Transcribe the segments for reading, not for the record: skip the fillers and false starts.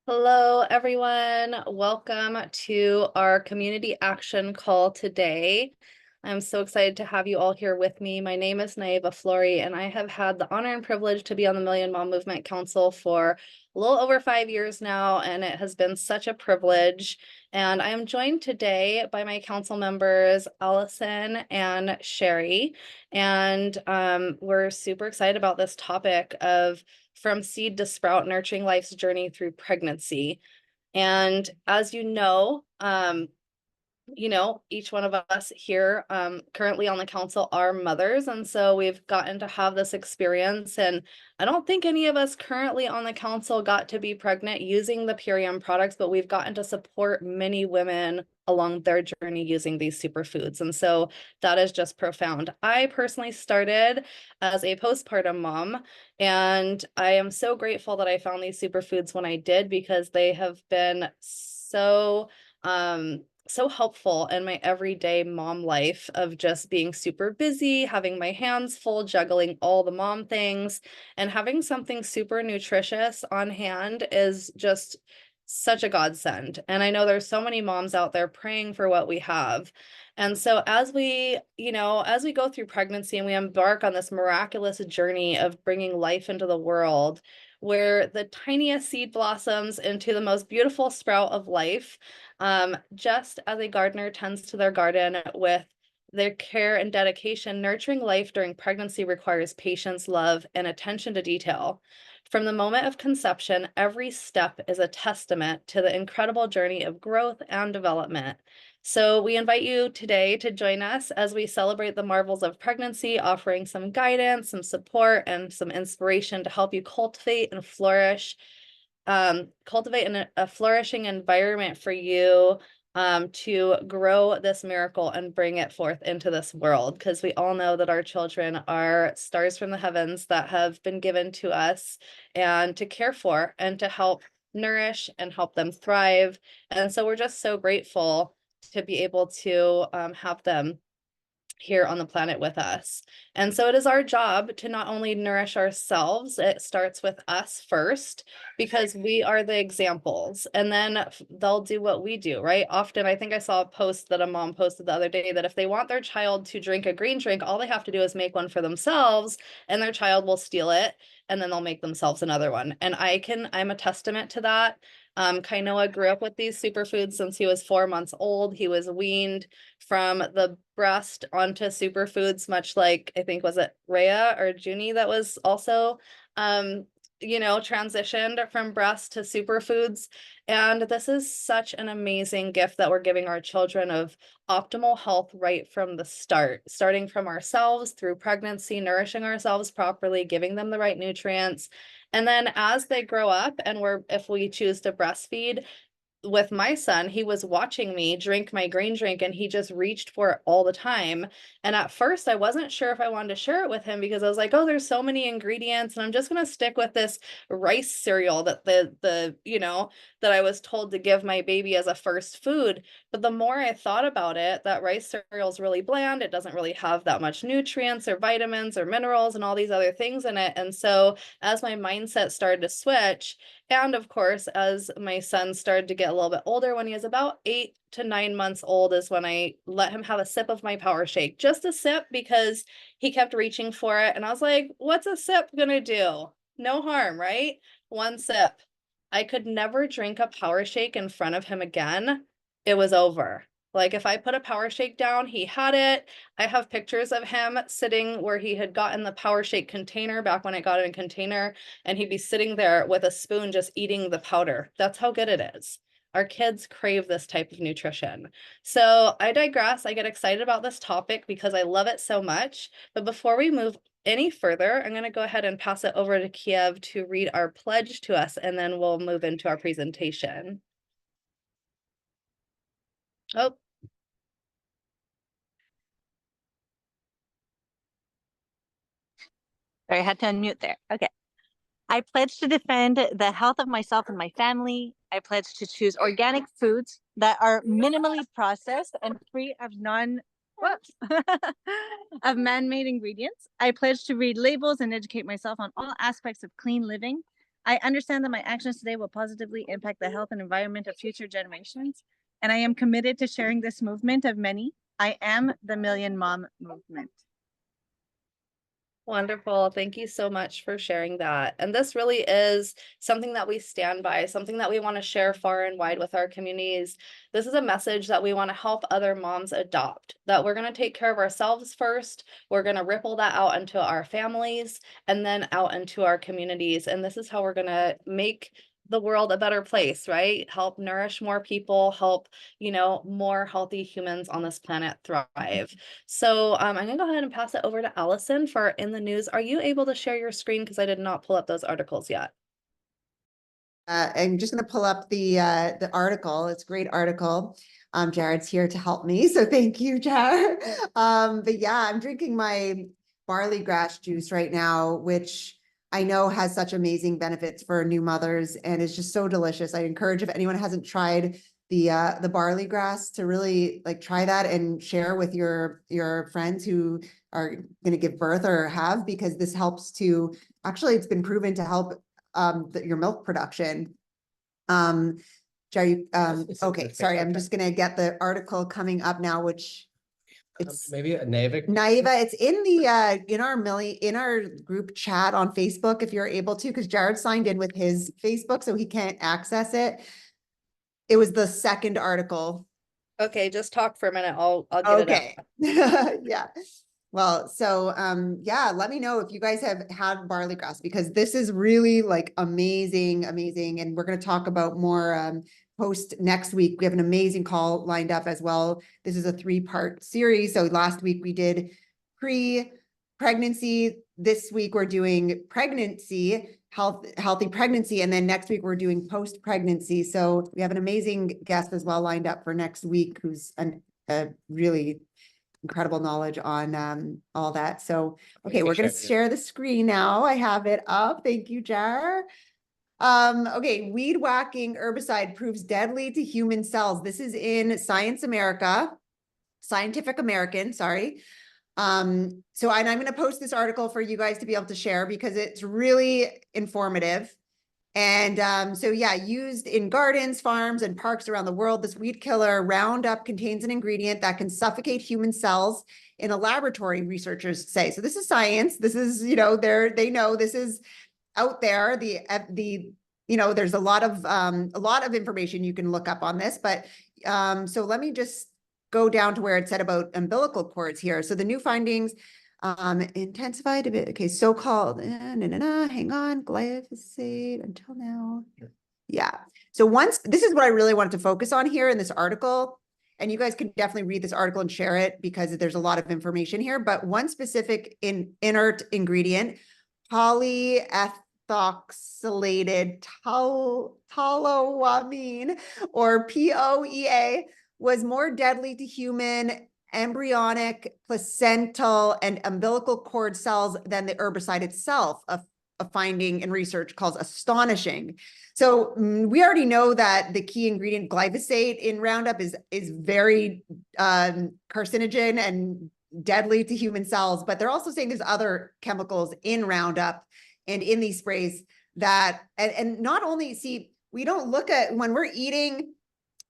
Hello, everyone. Welcome to our community action call today. I'm so excited to have you all here with me. My name is Naiva Flory, and I have had the honor and privilege to be on the Million Mom Movement Council for a little over 5 years now, and it has been such a privilege. And I am joined today by my council members, Allison and Sherry. And we're super excited about this topic of from seed to sprout, nurturing life's journey through pregnancy. And as each one of us here currently on the council are mothers. And so we've gotten to have this experience. And I don't think any of us currently on the council got to be pregnant using the Purium products, but we've gotten to support many women along their journey using these superfoods. And so that is just profound. I personally started as a postpartum mom, and I am so grateful that I found these superfoods when I did, because they have been so helpful in my everyday mom life of just being super busy, having my hands full, juggling all the mom things, and having something super nutritious on hand is just such a godsend. And I know there's so many moms out there praying for what we have. And so as we go through pregnancy and we embark on this miraculous journey of bringing life into the world, where the tiniest seed blossoms into the most beautiful sprout of life, just as a gardener tends to their garden with their care and dedication, nurturing life during pregnancy requires patience, love, and attention to detail. From the moment of conception, every step is a testament to the incredible journey of growth and development. So we invite you today to join us as we celebrate the marvels of pregnancy, offering some guidance, some support, and some inspiration to help you cultivate a flourishing environment for you to grow this miracle and bring it forth into this world, because we all know that our children are stars from the heavens that have been given to us and to care for and to help nourish and help them thrive. And so we're just so grateful to be able to have them here on the planet with us. And so it is our job to not only nourish ourselves, it starts with us first, because we are the examples, and then they'll do what we do, right? Often, I think I saw a post that a mom posted the other day that if they want their child to drink a green drink, all they have to do is make one for themselves, and their child will steal it, and then they'll make themselves another one. And I'm a testament to that. Kainoa grew up with these superfoods since he was 4 months old. He was weaned from the breast onto superfoods, much like, I think, was it Rhea or Junie that was also transitioned from breast to superfoods. And this is such an amazing gift that we're giving our children of optimal health right from the start, starting from ourselves through pregnancy, nourishing ourselves properly, giving them the right nutrients. And then as they grow up, and if we choose to breastfeed, with my son, he was watching me drink my green drink, and he just reached for it all the time. And at first, I wasn't sure if I wanted to share it with him, because I was like, oh, there's so many ingredients, and I'm just going to stick with this rice cereal that that I was told to give my baby as a first food. But the more I thought about it, that rice cereal is really bland. It doesn't really have that much nutrients or vitamins or minerals and all these other things in it. And so as my mindset started to switch, and of course, as my son started to get a little bit older, when he was about 8 to 9 months old, is when I let him have a sip of my power shake, just a sip, because he kept reaching for it. And I was like, what's a sip gonna do? No harm, right? One sip. I could never drink a power shake in front of him again. It was over. Like, if I put a power shake down, he had it. I have pictures of him sitting where he had gotten the power shake container back when I got it in container, and he'd be sitting there with a spoon just eating the powder. That's how good it is. Our kids crave this type of nutrition. So I digress. I get excited about this topic because I love it so much. But before we move any further, I'm going to go ahead and pass it over to Kiev to read our pledge to us, and then we'll move into our presentation. Oh, Sorry, I had to unmute there. Okay. I pledge to defend the health of myself and my family. I pledge to choose organic foods that are minimally processed and free of of man-made ingredients. I pledge to read labels and educate myself on all aspects of clean living. I understand that my actions today will positively impact the health and environment of future generations, and I am committed to sharing this movement of many. I am the Million Mom Movement. Wonderful. Thank you so much for sharing that. And this really is something that we stand by, something that we want to share far and wide with our communities. This is a message that we want to help other moms adopt, that we're going to take care of ourselves first. We're going to ripple that out into our families and then out into our communities. And this is how we're going to make the world a better place, right? Help nourish more people, help, more healthy humans on this planet thrive. So I'm gonna go ahead and pass it over to Allison for In the News. Are you able to share your screen? Because I did not pull up those articles yet. I'm just going to pull up the article. It's a great article. Jared's here to help me, so thank you, Jared. But yeah, I'm drinking my barley grass juice right now, which I know has such amazing benefits for new mothers and is just so delicious. I encourage if anyone hasn't tried the barley grass to really try that and share with your friends who are going to give birth or have, because this helps to actually, it's been proven to help your milk production. Jerry, okay, sorry, I'm just gonna get the article coming up now, which it's maybe a Naiva. It's in the in our group chat on Facebook if you're able to, because Jared signed in with his Facebook, so he can't access it. It was the second article. Okay, just talk for a minute. I'll get it Okay. Yeah. Well, so yeah, let me know if you guys have had barley grass, because this is really amazing, amazing. And we're going to talk about more post next week. We have an amazing call lined up as well. This is a 3-part series. So last week we did pre-pregnancy. This week we're doing pregnancy, healthy pregnancy. And then next week we're doing post-pregnancy. So we have an amazing guest as well lined up for next week, who's a really incredible knowledge on all that. So, okay, we're going to share the screen now. I have it up. Thank you, Jar. Okay, weed whacking herbicide proves deadly to human cells. This is in Scientific American, sorry. So I'm going to post this article for you guys to be able to share because it's really informative. And so yeah, used in gardens, farms, and parks around the world, this weed killer Roundup contains an ingredient that can suffocate human cells in a laboratory, researchers say. So this is science. This is, they know this is out there. There's a lot of information you can look up on this, but so let me just go down to where it said about umbilical cords here. So the new findings intensified a bit. Okay, so-called hang on, glyphosate until now. Yeah. So this is what I really wanted to focus on here in this article. And you guys can definitely read this article and share it because there's a lot of information here. But one specific inert ingredient, polyethoxylated toluamine, or POEA, was more deadly to human embryonic, placental, and umbilical cord cells than the herbicide itself, a finding in research calls astonishing. So we already know that the key ingredient glyphosate in Roundup is very carcinogen and deadly to human cells, but they're also saying there's other chemicals in Roundup and in these sprays that, and not only, see, we don't look at when we're eating.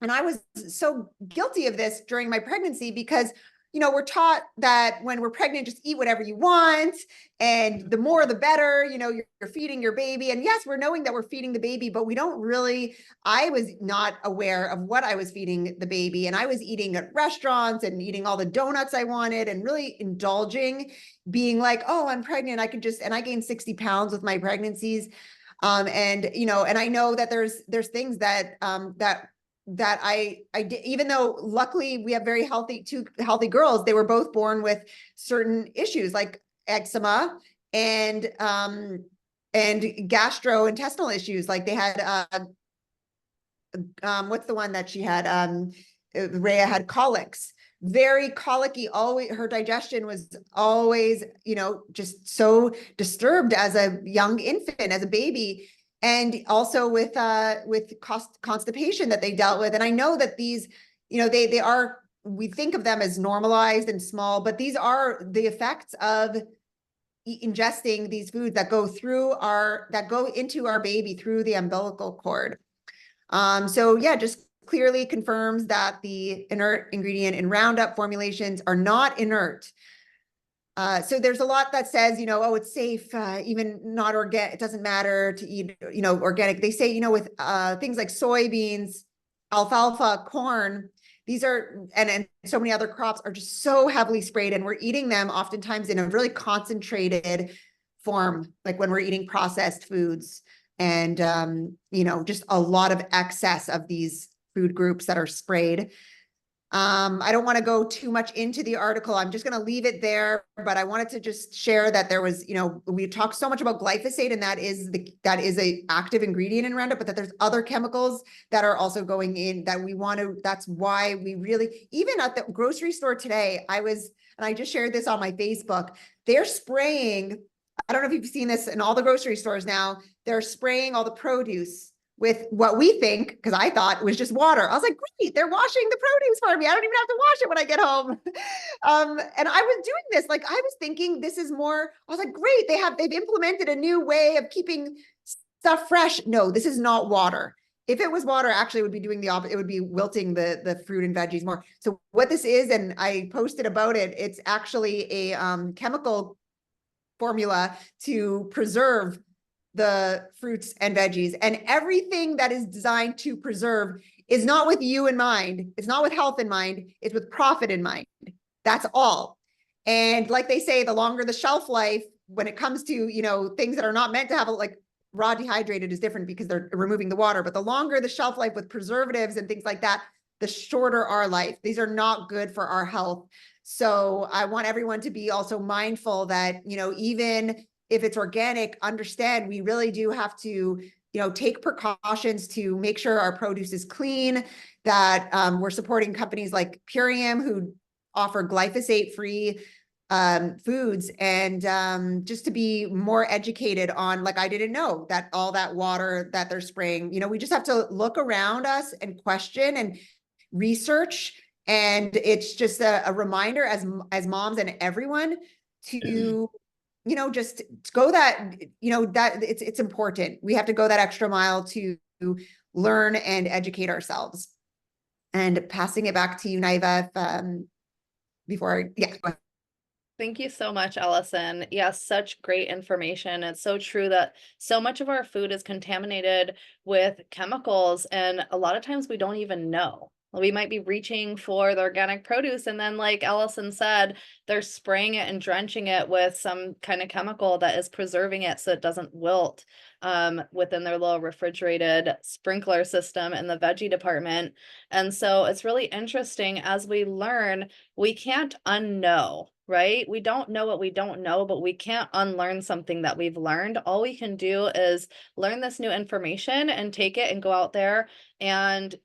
And I was so guilty of this during my pregnancy because, we're taught that when we're pregnant, just eat whatever you want. And the more, the better, you're feeding your baby. And yes, we're knowing that we're feeding the baby, but I was not aware of what I was feeding the baby. And I was eating at restaurants and eating all the donuts I wanted and really indulging, being like, oh, I'm pregnant. And I gained 60 pounds with my pregnancies. And I know that there's things that I did, even though luckily we have two healthy girls, they were both born with certain issues like eczema and gastrointestinal issues. Like they had, what's the one that she had? Rhea had colics, very colicky, always, her digestion was always, just so disturbed as a young infant, as a baby. And also with constipation that they dealt with. And I know that these, they are, we think of them as normalized and small, but these are the effects of ingesting these foods that go into our baby through the umbilical cord. So yeah, just clearly confirms that the inert ingredient in Roundup formulations are not inert. So there's a lot that says, oh, it's safe, even not organic, it doesn't matter to eat, organic. They say, with things like soybeans, alfalfa, corn, these are, and so many other crops are just so heavily sprayed, and we're eating them oftentimes in a really concentrated form, like when we're eating processed foods, and, just a lot of excess of these food groups that are sprayed. I don't want to go too much into the article. I'm just going to leave it there, but I wanted to just share that there was, we talked so much about glyphosate, and that is a active ingredient in Roundup, but that there's other chemicals that are also going in that we want to, that's why we really, even at the grocery store today, and I just shared this on my Facebook, they're spraying, I don't know if you've seen this in all the grocery stores now, they're spraying all the produce with what we think, because I thought was just water. I was like, great, they're washing the produce for me. I don't even have to wash it when I get home. And I was doing this, like, I was thinking this is more, I was like, great, they've implemented a new way of keeping stuff fresh. No, this is not water. If it was water, actually it would be doing the opposite. It would be wilting the fruit and veggies more. So what this is, and I posted about it, it's actually a chemical formula to preserve the fruits and veggies, and everything that is designed to preserve is not with you in mind. It's not with health in mind. It's with profit in mind. That's all. And like they say, the longer the shelf life when it comes to, things that are not meant to have like raw dehydrated is different because they're removing the water, but the longer the shelf life with preservatives and things like that, the shorter our life. These are not good for our health. So I want everyone to be also mindful that, even if it's organic, understand we really do have to, take precautions to make sure our produce is clean, that we're supporting companies like Purium who offer glyphosate-free foods, and just to be more educated on, like, I didn't know that all that water that they're spraying, we just have to look around us and question and research. And it's just a reminder as moms and everyone to just go that, that it's important. We have to go that extra mile to learn and educate ourselves. And passing it back to you, Naiva, yeah. Thank you so much, Allison. Yes, such great information. It's so true that so much of our food is contaminated with chemicals, and a lot of times we don't even know. We might be reaching for the organic produce, and then, like Allison said, they're spraying it and drenching it with some kind of chemical that is preserving it so it doesn't wilt within their little refrigerated sprinkler system in the veggie department. And so it's really interesting as we learn, we can't unknow, right? We don't know what we don't know, but we can't unlearn something that we've learned. All we can do is learn this new information and take it and go out there and,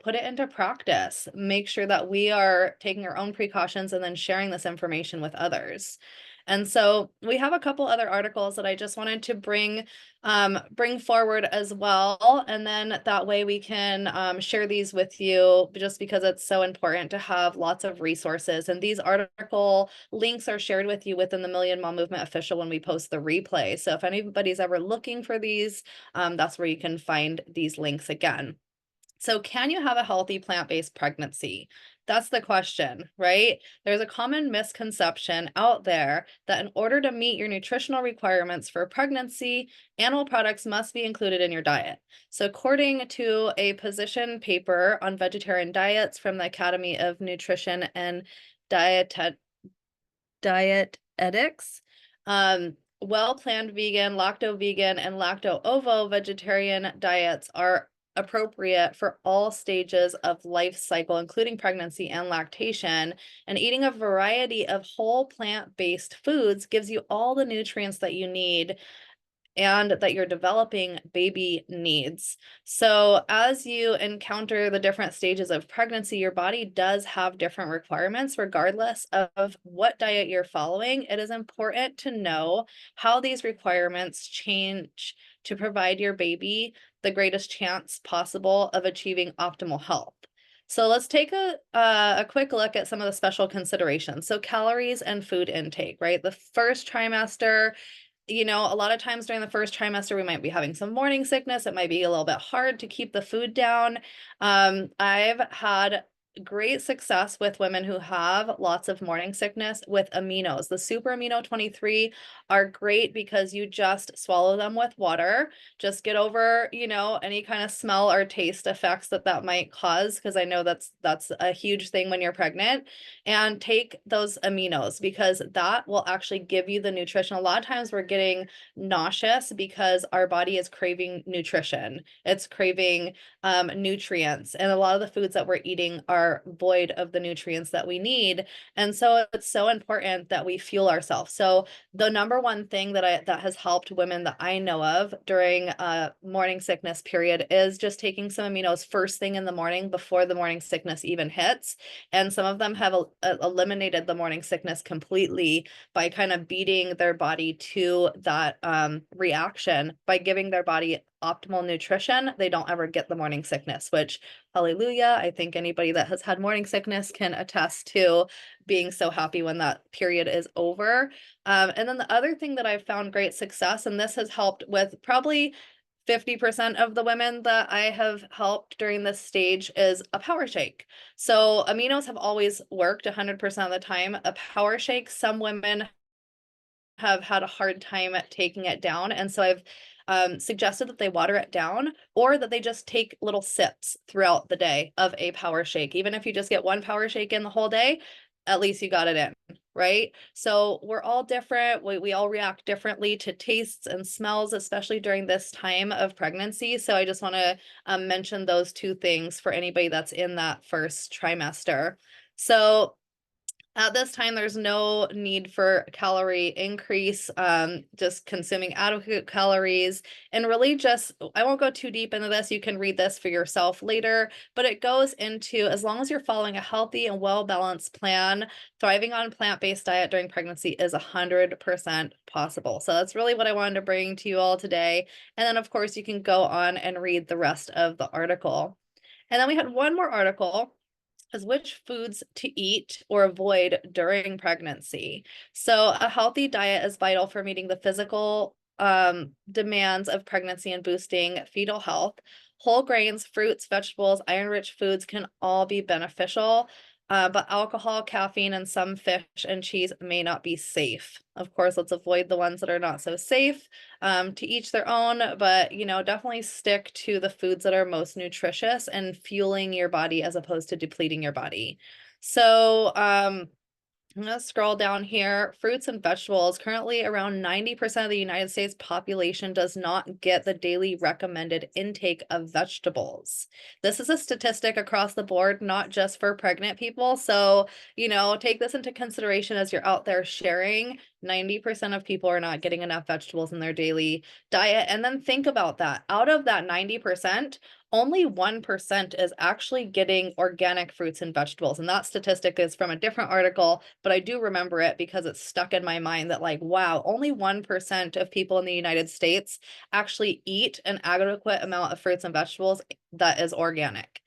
put it into practice. Make sure that we are taking our own precautions and then sharing this information with others. And so we have a couple other articles that I just wanted to bring forward as well. And then that way we can share these with you, just because it's so important to have lots of resources. And these article links are shared with you within the Million Mom Movement official when we post the replay. So if anybody's ever looking for these, that's where you can find these links again. So can you have a healthy plant-based pregnancy? That's the question, right? There's a common misconception out there that in order to meet your nutritional requirements for pregnancy, animal products must be included in your diet. So according to a position paper on vegetarian diets from the Academy of Nutrition and Dietetics, well-planned vegan, lacto-vegan, and lacto-ovo vegetarian diets are appropriate for all stages of life cycle, including pregnancy and lactation. And eating a variety of whole plant-based foods gives you all the nutrients that you need and that your developing baby needs. So as you encounter the different stages of pregnancy, your body does have different requirements regardless of what diet you're following. It is important to know how these requirements change to provide your baby the greatest chance possible of achieving optimal health. So let's take a quick look at some of the special considerations. So calories and food intake, right? The first trimester, you know, a lot of times during the first trimester, we might be having some morning sickness. It might be a little bit hard to keep the food down. I've had great success with women who have lots of morning sickness with aminos. The super amino 23 are great because you just swallow them with water. Just get over, you know, any kind of smell or taste effects that that might cause, because I know that's a huge thing when you're pregnant. And take those aminos, because that will actually give you the nutrition. A lot of times we're getting nauseous because our body is craving nutrition. It's craving nutrients, and a lot of the foods that we're eating are void of the nutrients that we need. And so it's so important that we fuel ourselves. So the number one thing that has helped women that I know of during morning sickness period is just taking some aminos first thing in the morning before the morning sickness even hits. And some of them have eliminated the morning sickness completely by kind of beating their body to that reaction. By giving their body optimal nutrition, they don't ever get the morning sickness, which, hallelujah, I think anybody that has had morning sickness can attest to being so happy when that period is over. And then the other thing that I've found great success, and this has helped with probably 50% of the women that I have helped during this stage, is a power shake. So aminos have always worked 100% of the time. A power shake, some women have had a hard time at taking it down. And so I've suggested that they water it down, or that they just take little sips throughout the day of a power shake. Even if you just get one power shake in the whole day, at least you got it in, right? So we're all different. We all react differently to tastes and smells, especially during this time of pregnancy. So I just want to mention those two things for anybody that's in that first trimester. So at this time, there's no need for calorie increase, just consuming adequate calories. And really just, I won't go too deep into this. You can read this for yourself later, but it goes into, as long as you're following a healthy and well-balanced plan, thriving on plant-based diet during pregnancy is 100% possible. So that's really what I wanted to bring to you all today. And then of course you can go on and read the rest of the article. And then we had one more article, is which foods to eat or avoid during pregnancy. So a healthy diet is vital for meeting the physical demands of pregnancy and boosting fetal health. Whole grains, fruits, vegetables, iron-rich foods can all be beneficial, but alcohol, caffeine, and some fish and cheese may not be safe. Of course, let's avoid the ones that are not so safe. To each their own, but you know, definitely stick to the foods that are most nutritious and fueling your body as opposed to depleting your body. So I'm gonna scroll down here. Fruits and vegetables. Currently, around 90% of the United States population does not get the daily recommended intake of vegetables. This is a statistic across the board, not just for pregnant people. So, you know, take this into consideration as you're out there sharing. 90% of people are not getting enough vegetables in their daily diet. And then think about that. Out of that 90%, only 1% is actually getting organic fruits and vegetables. And that statistic is from a different article, but I do remember it because it's stuck in my mind that, like, wow, only 1% of people in the United States actually eat an adequate amount of fruits and vegetables that is organic.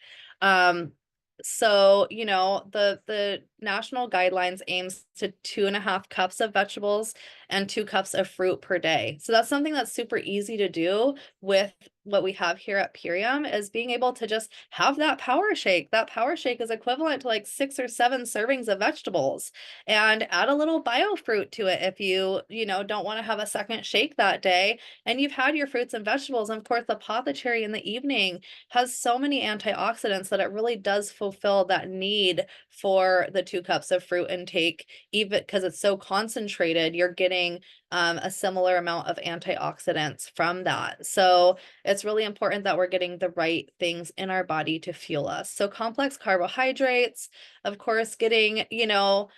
So, you know, the national guidelines aims to 2.5 cups of vegetables and 2 cups of fruit per day. So that's something that's super easy to do with what we have here at Purium, is being able to just have that power shake. That power shake is equivalent to like 6 or 7 servings of vegetables, and add a little bio fruit to it if you know, don't want to have a second shake that day. And you've had your fruits and vegetables. And of course, the apothecary in the evening has so many antioxidants that it really does fulfill that need for the 2 cups of fruit intake, even because it's so concentrated, you're getting a similar amount of antioxidants from that. So it's really important that we're getting the right things in our body to fuel us. So complex carbohydrates, of course, getting, you know,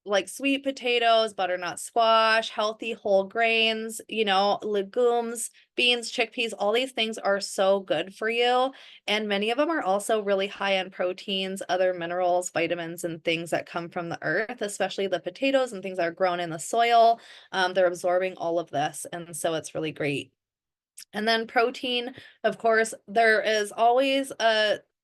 like sweet potatoes, butternut squash, healthy whole grains, you know, legumes, beans, chickpeas, all these things are so good for you. And many of them are also really high in proteins, other minerals, vitamins, and things that come from the earth, especially the potatoes and things that are grown in the soil. They're absorbing all of this. And so it's really great. And then protein, of course, there is always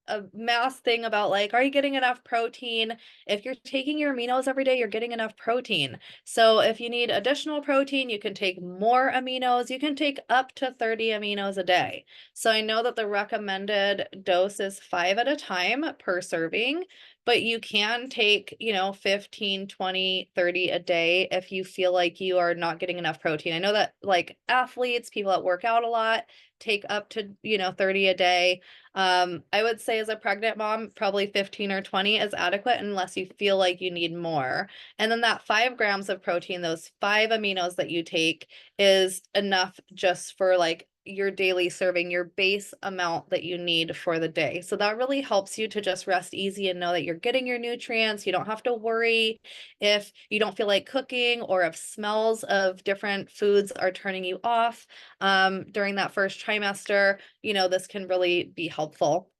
a mass thing about like, are you getting enough protein? If you're taking your aminos every day, you're getting enough protein. So if you need additional protein, you can take more aminos. You can take up to 30 aminos a day. So I know that the recommended dose is 5 at a time per serving, but you can take, 15, 20, 30 a day if you feel like you are not getting enough protein. I know that like athletes, people that work out a lot, take up to, 30 a day. I would say as a pregnant mom, probably 15 or 20 is adequate unless you feel like you need more. And then that 5 grams of protein, those 5 aminos that you take is enough just for like your daily serving, your base amount that you need for the day. So that really helps you to just rest easy and know that you're getting your nutrients. You don't have to worry if you don't feel like cooking or if smells of different foods are turning you off during that first trimester. This can really be helpful.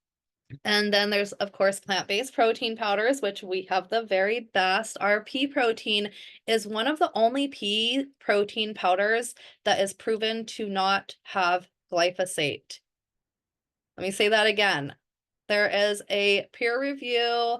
And then there's, of course, plant-based protein powders, which we have the very best. Our pea protein is one of the only pea protein powders that is proven to not have glyphosate. Let me say that again. There is a peer review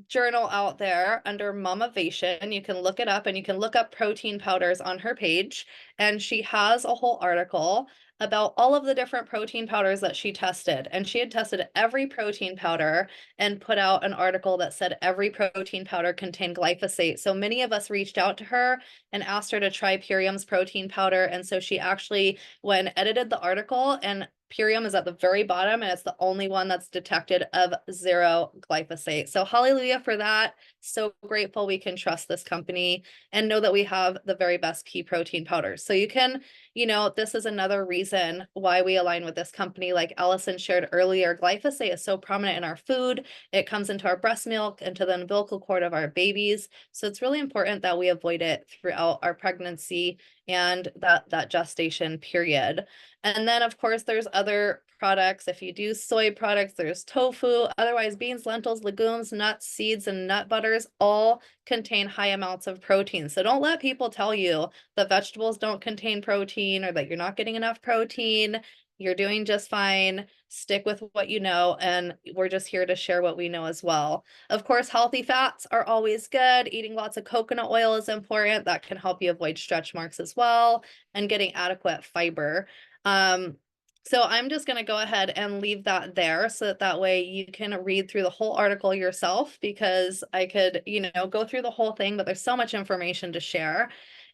journal out there under Momavation. You can look it up and you can look up protein powders on her page. And she has a whole article about all of the different protein powders that she tested. And she had tested every protein powder and put out an article that said every protein powder contained glyphosate. So many of us reached out to her and asked her to try Purium's protein powder. And so she actually, when edited the article, and Purium is at the very bottom, and it's the only one that's detected of 0 glyphosate. So hallelujah for that. So grateful we can trust this company and know that we have the very best pea protein powders. So you can, this is another reason why we align with this company. Like Allison shared earlier, glyphosate is so prominent in our food. It comes into our breast milk, into the umbilical cord of our babies. So it's really important that we avoid it throughout our pregnancy and that gestation period. And then of course there's other products. If you do soy products, there's tofu, otherwise beans, lentils, legumes, nuts, seeds, and nut butters all contain high amounts of protein. So don't let people tell you that vegetables don't contain protein or that you're not getting enough protein. You're doing just fine. Stick with what you know, and we're just here to share what we know as well. Of course, healthy fats are always good. Eating lots of coconut oil is important. That can help you avoid stretch marks as well, and getting adequate fiber. So I'm just going to go ahead and leave that there so that way you can read through the whole article yourself, because I could, go through the whole thing, but there's so much information to share.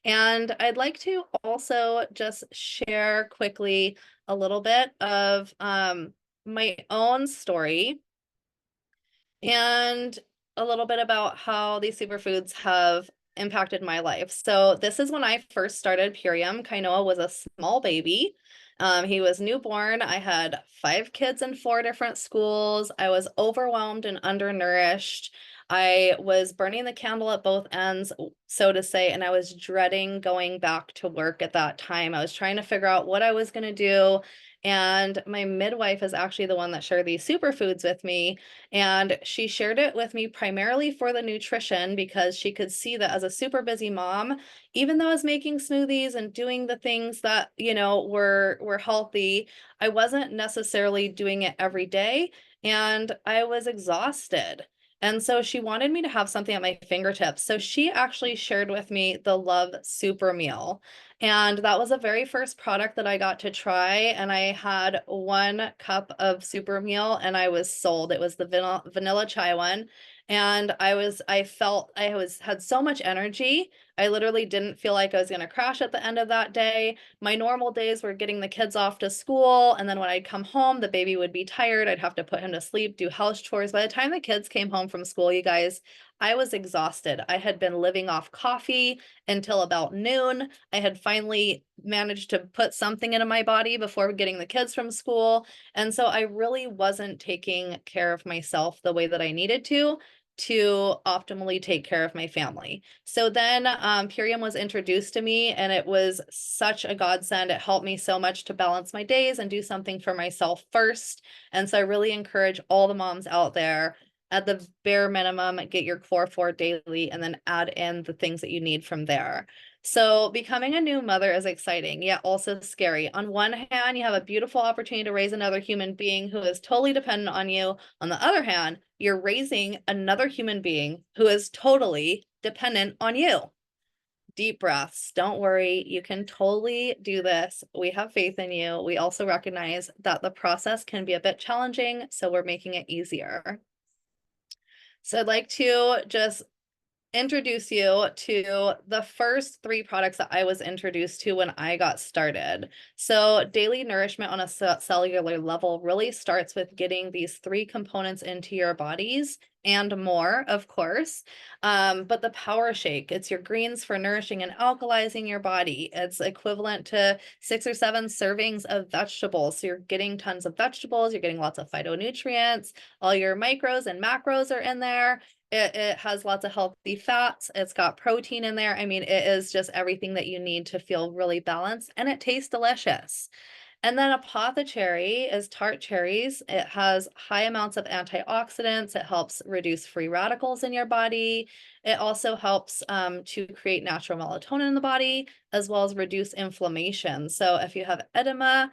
And I'd like to also just share quickly a little bit of my own story and a little bit about how these superfoods have impacted my life. So this is when I first started Purium. Kainoa was a small baby. He was newborn. I had 5 kids in 4 different schools. I was overwhelmed and undernourished. I was burning the candle at both ends, so to say, and I was dreading going back to work at that time. I was trying to figure out what I was going to do. And my midwife is actually the one that shared these superfoods with me. And she shared it with me primarily for the nutrition, because she could see that as a super busy mom, even though I was making smoothies and doing the things that, were healthy, I wasn't necessarily doing it every day, and I was exhausted. And so she wanted me to have something at my fingertips. So she actually shared with me the Love Super Meal. And that was the very first product that I got to try. And I had 1 cup of super meal and I was sold. It was the vanilla chai one. And I felt had so much energy. I literally didn't feel like I was going to crash at the end of that day. My normal days were getting the kids off to school. And then when I'd come home, the baby would be tired. I'd have to put him to sleep, do house chores. By the time the kids came home from school, you guys, I was exhausted. I had been living off coffee until about noon. I had finally managed to put something into my body before getting the kids from school. And so I really wasn't taking care of myself the way that I needed to optimally take care of my family. So then Purium was introduced to me, and it was such a godsend. It helped me so much to balance my days and do something for myself first. And so I really encourage all the moms out there, at the bare minimum, get your core 4 daily and then add in the things that you need from there. So becoming a new mother is exciting, yet also scary. On one hand, you have a beautiful opportunity to raise another human being who is totally dependent on you. On the other hand, you're raising another human being who is totally dependent on you. Deep breaths. Don't worry. You can totally do this. We have faith in you. We also recognize that the process can be a bit challenging, so we're making it easier. So I'd like to just introduce you to the first 3 products that I was introduced to when I got started. So daily nourishment on a cellular level really starts with getting these 3 components into your bodies and more, of course. But the power shake, it's your greens for nourishing and alkalizing your body. It's equivalent to 6 or 7 servings of vegetables. So you're getting tons of vegetables, you're getting lots of phytonutrients, all your micros and macros are in there. It has lots of healthy fats. It's got protein in there. I mean, it is just everything that you need to feel really balanced, and it tastes delicious. And then apothecary is tart cherries. It has high amounts of antioxidants. It helps reduce free radicals in your body. It also helps to create natural melatonin in the body, as well as reduce inflammation. So if you have edema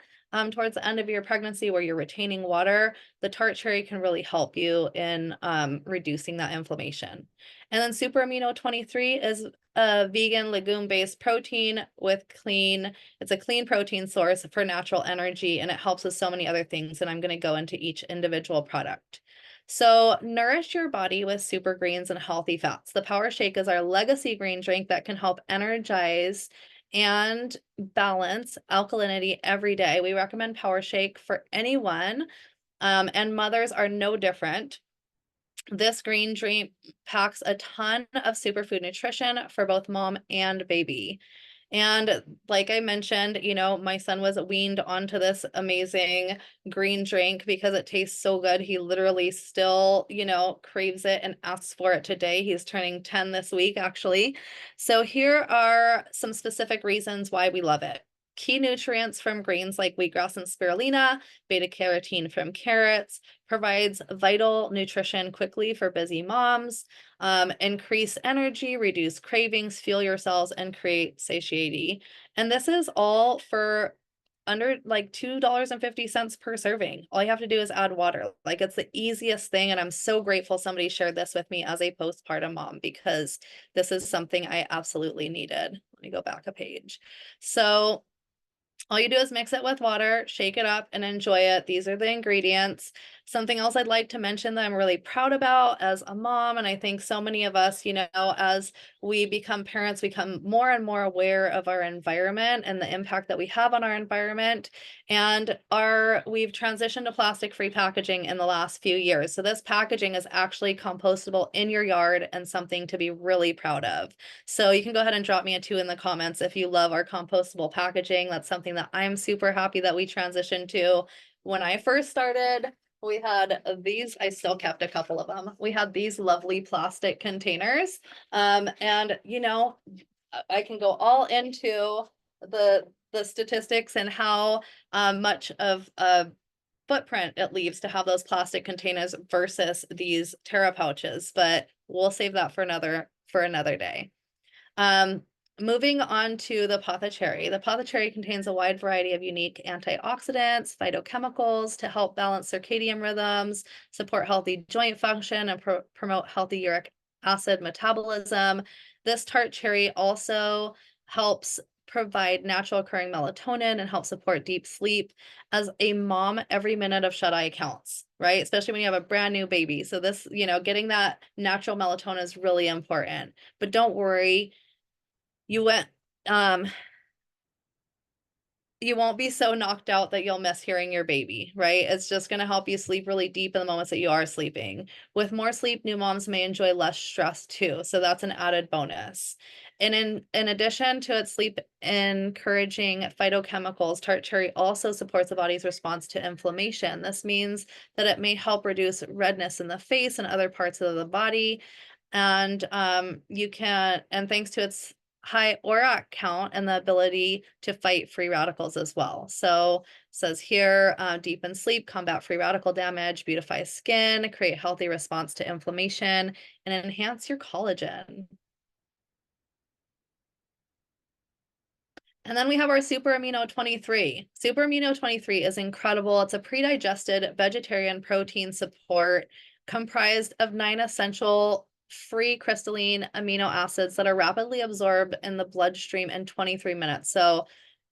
towards the end of your pregnancy where you're retaining water, the tart cherry can really help you in reducing that inflammation. And then Super Amino 23 is a vegan legume-based protein with it's a clean protein source for natural energy, and it helps with so many other things. And I'm going to go into each individual product. So nourish your body with super greens and healthy fats. The Power Shake is our legacy green drink that can help energize and balance alkalinity every day. We recommend Power Shake for anyone, and mothers are no different. This green drink packs a ton of superfood nutrition for both mom and baby. And like I mentioned, you know, my son was weaned onto this amazing green drink because it tastes so good. He literally still, you know, craves it and asks for it today. He's turning 10 this week, actually. So here are some specific reasons why we love it. Key nutrients from greens like wheatgrass and spirulina, beta carotene from carrots, provides vital nutrition quickly for busy moms, increase energy, reduce cravings, fuel your cells, and create satiety. And this is all for under like $2.50 per serving. All you have to do is add water. Like, it's the easiest thing. And I'm so grateful somebody shared this with me as a postpartum mom, because this is something I absolutely needed. Let me go back a page. So all you do is mix it with water, shake it up, and enjoy it. These are the ingredients. Something else I'd like to mention that I'm really proud about as a mom, and I think so many of us, you know, as we become parents, we become more and more aware of our environment and the impact that we have on our environment. And we've transitioned to plastic-free packaging in the last few years. So this packaging is actually compostable in your yard and something to be really proud of. So you can go ahead and drop me a 2 in the comments if you love our compostable packaging. That's something that I'm super happy that we transitioned to. When I first started, we had these, I still kept a couple of them. We had these lovely plastic containers. And you know, I can go all into the statistics and how much of a footprint it leaves to have those plastic containers versus these Terra pouches, but we'll save that for another day. Moving on to the apothecary. The apothecary contains a wide variety of unique antioxidants, phytochemicals to help balance circadian rhythms, support healthy joint function, and promote healthy uric acid metabolism. This tart cherry also helps provide natural occurring melatonin and help support deep sleep. As a mom, every minute of shut eye counts, right? Especially when you have a brand new baby. So this, you know, getting that natural melatonin is really important. But don't worry, you went you won't be so knocked out that you'll miss hearing your baby, right? It's just going to help you sleep really deep in the moments that you are sleeping. With more sleep, new moms may enjoy less stress too. So that's an added bonus. And in addition to its sleep encouraging phytochemicals, tart cherry also supports the body's response to inflammation. This means that it may help reduce redness in the face and other parts of the body. And thanks to its high ORAC count and the ability to fight free radicals as well. So it says here, deepen sleep, combat free radical damage, beautify skin, create healthy response to inflammation, and enhance your collagen. And then we have our Super Amino 23. Super Amino 23 is incredible. It's a pre-digested vegetarian protein support comprised of 9 essential free crystalline amino acids that are rapidly absorbed in the bloodstream in 23 minutes. So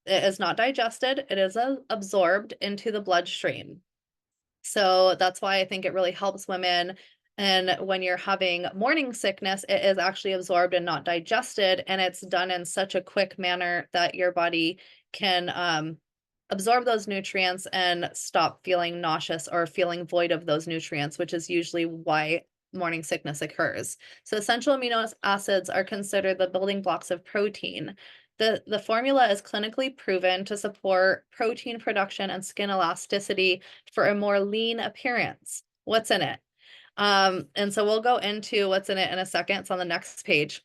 it is not digested, it is absorbed into the bloodstream. So that's why I think it really helps women. And when you're having morning sickness, it is actually absorbed and not digested. And it's done in such a quick manner that your body can absorb those nutrients and stop feeling nauseous or feeling void of those nutrients, which is usually why morning sickness occurs. So essential amino acids are considered the building blocks of protein. The formula is clinically proven to support protein production and skin elasticity for a more lean appearance. What's in it? And so we'll go into what's in it in a second. It's on the next page.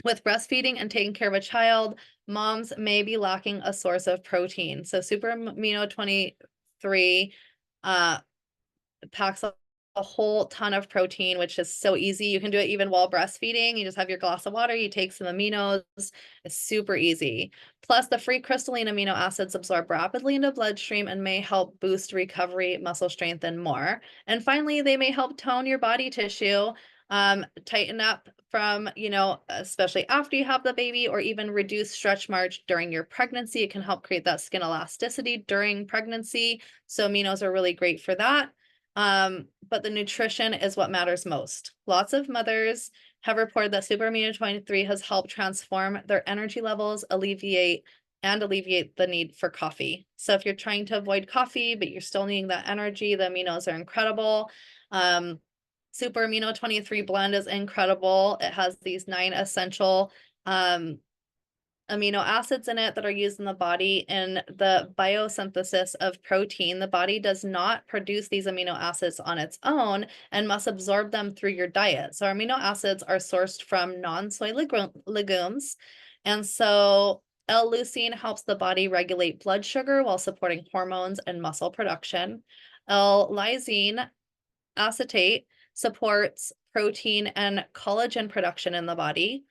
With breastfeeding and taking care of a child, moms may be lacking a source of protein. So Super Amino 23 packs a whole ton of protein, which is so easy. You can do it even while breastfeeding. You just have your glass of water, you take some aminos. It's super easy. Plus, the free crystalline amino acids absorb rapidly into bloodstream and may help boost recovery, muscle strength, and more. And finally, they may help tone your body tissue, tighten up from, especially after you have the baby, or even reduce stretch marks during your pregnancy. It can help create that skin elasticity during pregnancy. So aminos are really great for that. But the nutrition is what matters most. Lots of mothers have reported that Super Amino 23 has helped transform their energy levels, alleviate the need for coffee. So if you're trying to avoid coffee, but you're still needing that energy, the aminos are incredible. Super Amino 23 blend is incredible. It has these 9 essential amino acids in it that are used in the body in the biosynthesis of protein. The body does not produce these amino acids on its own and must absorb them through your diet. So our amino acids are sourced from non-soy legumes. And so L-leucine helps the body regulate blood sugar while supporting hormones and muscle production. L-lysine acetate supports protein and collagen production in the body.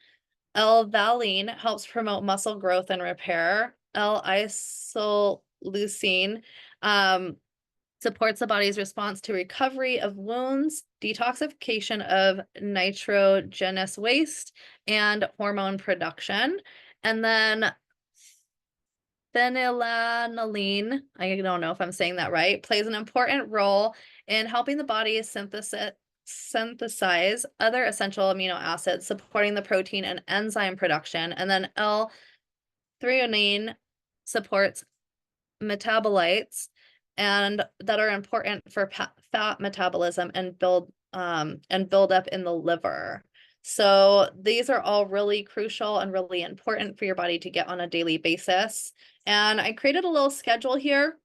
L-valine helps promote muscle growth and repair. L-isoleucine supports the body's response to recovery of wounds, detoxification of nitrogenous waste, and hormone production. And then phenylalanine, I don't know if I'm saying that right, plays an important role in helping the body synthesize other essential amino acids, supporting the protein and enzyme production. And then L-threonine supports metabolites and that are important for fat metabolism and build up in the liver. So these are all really crucial and really important for your body to get on a daily basis. And I created a little schedule here.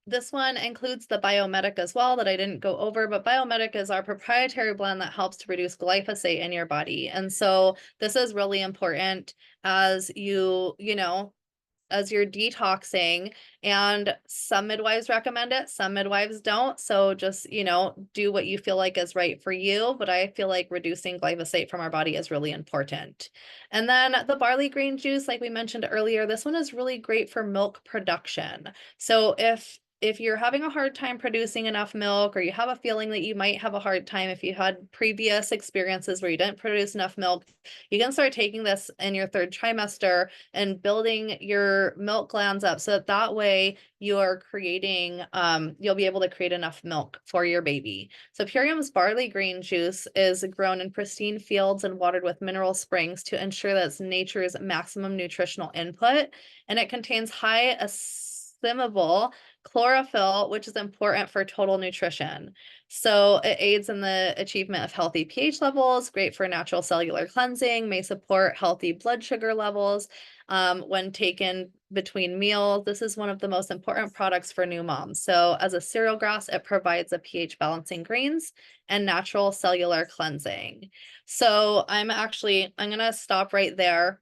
This one includes the Biomedic as well that I didn't go over, but Biomedic is our proprietary blend that helps to reduce glyphosate in your body. And so this is really important as as you're detoxing, and some midwives recommend it, some midwives don't. So just, do what you feel like is right for you. But I feel like reducing glyphosate from our body is really important. And then the barley green juice, like we mentioned earlier, this one is really great for milk production. So if you're having a hard time producing enough milk, or you have a feeling that you might have a hard time if you had previous experiences where you didn't produce enough milk, you can start taking this in your 3rd trimester and building your milk glands up so that way you're creating, you'll be able to create enough milk for your baby. So Purium's barley green juice is grown in pristine fields and watered with mineral springs to ensure that it's nature's maximum nutritional input. And it contains high assimilable chlorophyll, which is important for total nutrition. So it aids in the achievement of healthy pH levels, great for natural cellular cleansing, may support healthy blood sugar levels when taken between meals. This is one of the most important products for new moms. So as a cereal grass, it provides a pH balancing grains and natural cellular cleansing. So I'm going to stop right there.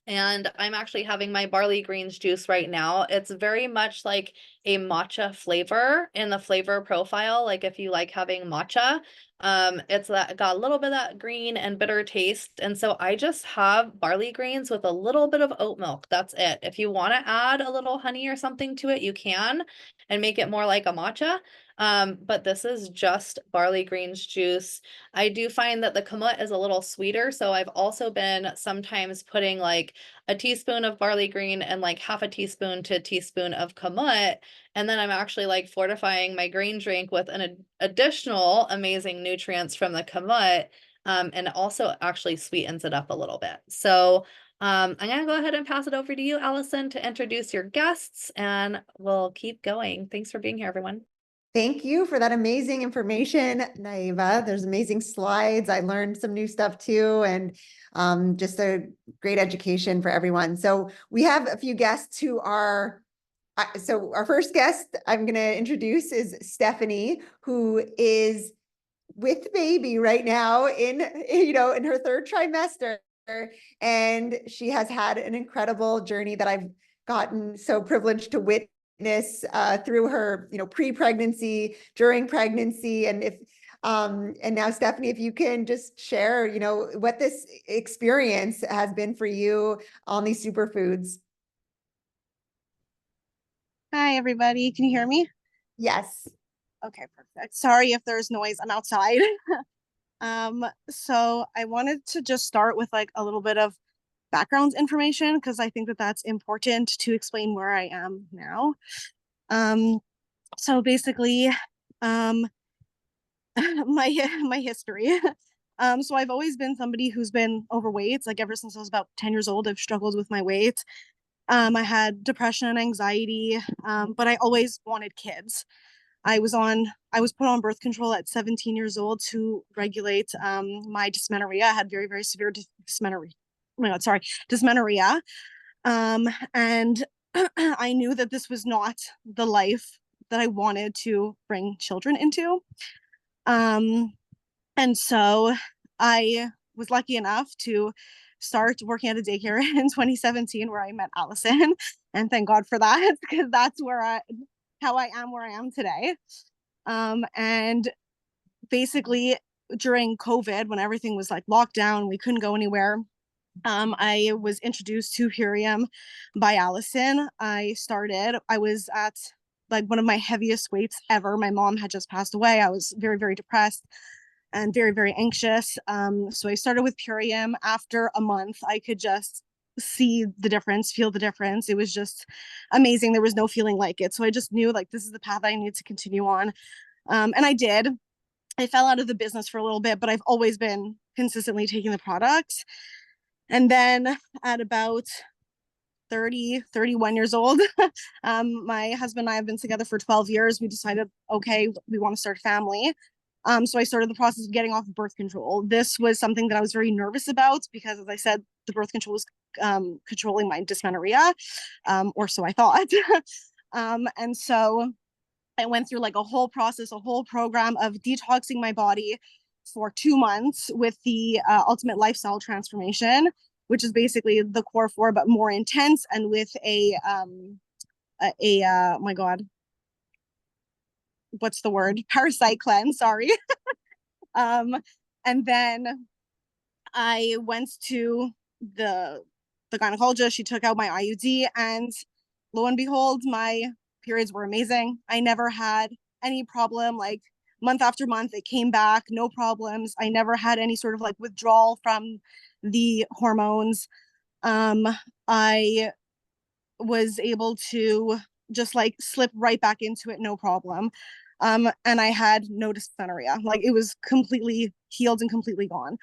And I'm actually having my barley greens juice right now. It's very much like a matcha flavor in the flavor profile. Like if you like having matcha, it's got a little bit of that green and bitter taste. And so I just have barley grains with a little bit of oat milk. That's it. If you want to add a little honey or something to it, you can and make it more like a matcha. But this is just barley greens juice. I do find that the kamut is a little sweeter, so I've also been sometimes putting like a teaspoon of barley green and like half a teaspoon to a teaspoon of kamut, and then I'm actually like fortifying my green drink with an additional amazing nutrients from the kamut, and it also actually sweetens it up a little bit. So I'm gonna go ahead and pass it over to you, Allison, to introduce your guests, and we'll keep going. Thanks for being here, everyone. Thank you for that amazing information, Naiva. There's amazing slides. I learned some new stuff too, and just a great education for everyone. So we have a few guests who are, so our first guest I'm going to introduce is Stephanie, who is with baby right now in, in her third trimester. And she has had an incredible journey that I've gotten so privileged to witness through her, pre-pregnancy, during pregnancy, and now Stephanie, if you can just share, what this experience has been for you on these superfoods. Hi, everybody. Can you hear me? Yes. Okay, perfect. Sorry if there's noise. I'm outside. So I wanted to just start with like a little bit of background information because I think that that's important to explain where I am now. So basically, my history. So I've always been somebody who's been overweight. Like ever since I was about 10 years old, I've struggled with my weight. I had depression and anxiety, but I always wanted kids. I was put on birth control at 17 years old to regulate my dysmenorrhea. I had very, very severe dysmenorrhea. Oh my God, sorry, dysmenorrhea. And I knew that this was not the life that I wanted to bring children into. And so I was lucky enough to start working at a daycare in 2017 where I met Allison. And thank God for that, because that's how I am where I am today. And basically during COVID, when everything was like locked down, we couldn't go anywhere. I was introduced to Purium by Allison. I was at like one of my heaviest weights ever. My mom had just passed away. I was very, very depressed and very, very anxious. So I started with Purium. After a month, I could just see the difference, feel the difference. It was just amazing. There was no feeling like it. So I just knew like this is the path I need to continue on. And I did. I fell out of the business for a little bit, but I've always been consistently taking the products. And then at about 30, 31 years old, my husband and I have been together for 12 years. We decided, okay, we want to start a family. So I started the process of getting off of birth control. This was something that I was very nervous about because, as I said, the birth control was controlling my dysmenorrhea, or so I thought. And so I went through like a whole process, a whole program of detoxing my body for 2 months with the ultimate lifestyle transformation, which is basically the core 4, but more intense, and with oh my God, what's the word? Parasite cleanse, sorry. And then I went to the gynecologist. She took out my IUD, and lo and behold, my periods were amazing. I never had any problem. Like month after month, it came back, no problems. I never had any sort of like withdrawal from the hormones. I was able to just like slip right back into it, no problem. And I had no dysmenorrhea. Like it was completely healed and completely gone.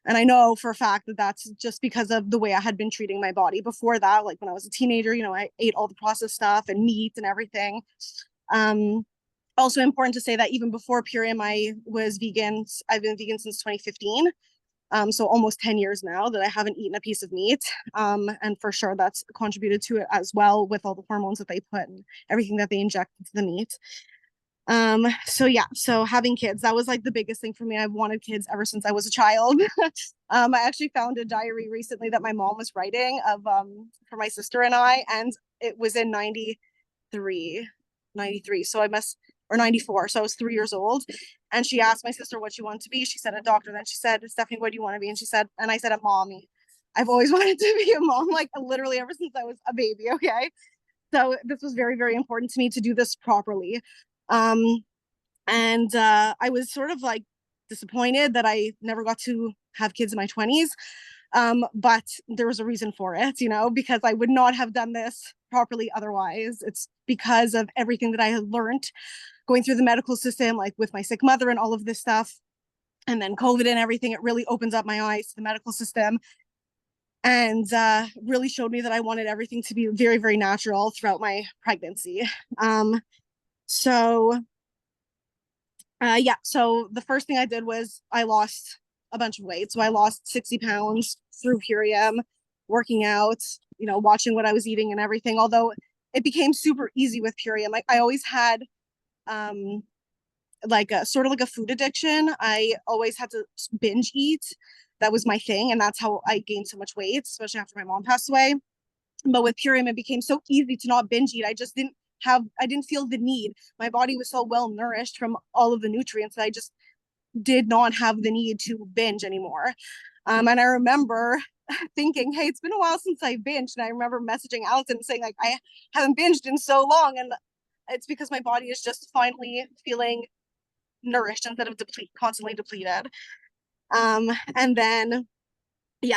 And I know for a fact that that's just because of the way I had been treating my body before that. Like when I was a teenager, I ate all the processed stuff and meat and everything. Also important to say that even before Purium, I was vegan. I've been vegan since 2015. So almost 10 years now that I haven't eaten a piece of meat. And for sure that's contributed to it as well with all the hormones that they put and everything that they inject into the meat. So yeah, so having kids, that was like the biggest thing for me. I've wanted kids ever since I was a child. I actually found a diary recently that my mom was writing of for my sister and I, and it was in 93. 93. So I must, or 94. So I was 3 years old. And she asked my sister what she wanted to be. She said a doctor. Then she said, Stephanie, what do you want to be? And she said, and I said, a mommy. I've always wanted to be a mom, like literally ever since I was a baby. Okay. So this was very, very important to me to do this properly. And I was sort of like disappointed that I never got to have kids in my 20s. But there was a reason for it, you know, because I would not have done this properly otherwise. It's because of everything that I had learned going through the medical system, like with my sick mother and all of this stuff. And then COVID and everything, it really opens up my eyes to the medical system and really showed me that I wanted everything to be very, very natural throughout my pregnancy. So so the first thing I did was I lost a bunch of weight. So I lost 60 pounds through Purium, working out, you know, watching what I was eating and everything. Although it became super easy with Purium. Like I always had like a sort of like a food addiction. I always had to binge eat. That was my thing. And that's how I gained so much weight, especially after my mom passed away. But with Purium, it became so easy to not binge eat. I didn't feel the need. My body was so well nourished from all of the nutrients that I just did not have the need to binge anymore. And I remember thinking, hey, it's been a while since I binged. And I remember messaging Allison saying, like, I haven't binged in so long. And it's because my body is just finally feeling nourished instead of constantly depleted. And then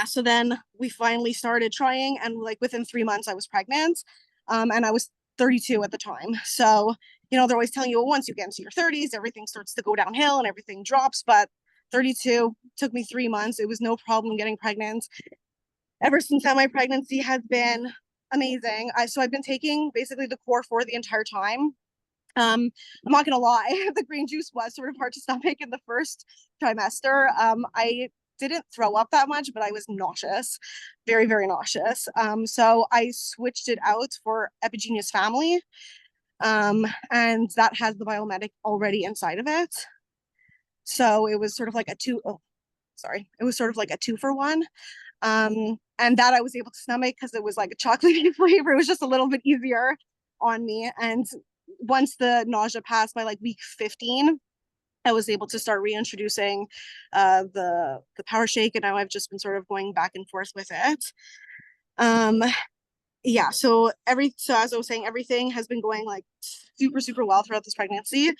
so then we finally started trying, and like within 3 months I was pregnant. And I was 32 at the time. So, you know, they're always telling you, well, once you get into your 30s, everything starts to go downhill and everything drops. But 32 took me 3 months. It was no problem getting pregnant. Ever since then, my pregnancy has been amazing. So I've been taking basically the core for the entire time. I'm not gonna lie, the green juice was sort of hard to stomach in the first trimester. I didn't throw up that much, but I was nauseous, very, very nauseous. So I switched it out for Epigenius Family, and that has the Biomedic already inside of it. So it was sort of like it was sort of like a 2-for-1. And that I was able to stomach because it was like a chocolatey flavor. It was just a little bit easier on me. And once the nausea passed by like week 15, I was able to start reintroducing the power shake, and now I've just been sort of going back and forth with it. So as I was saying, everything has been going like super, super well throughout this pregnancy.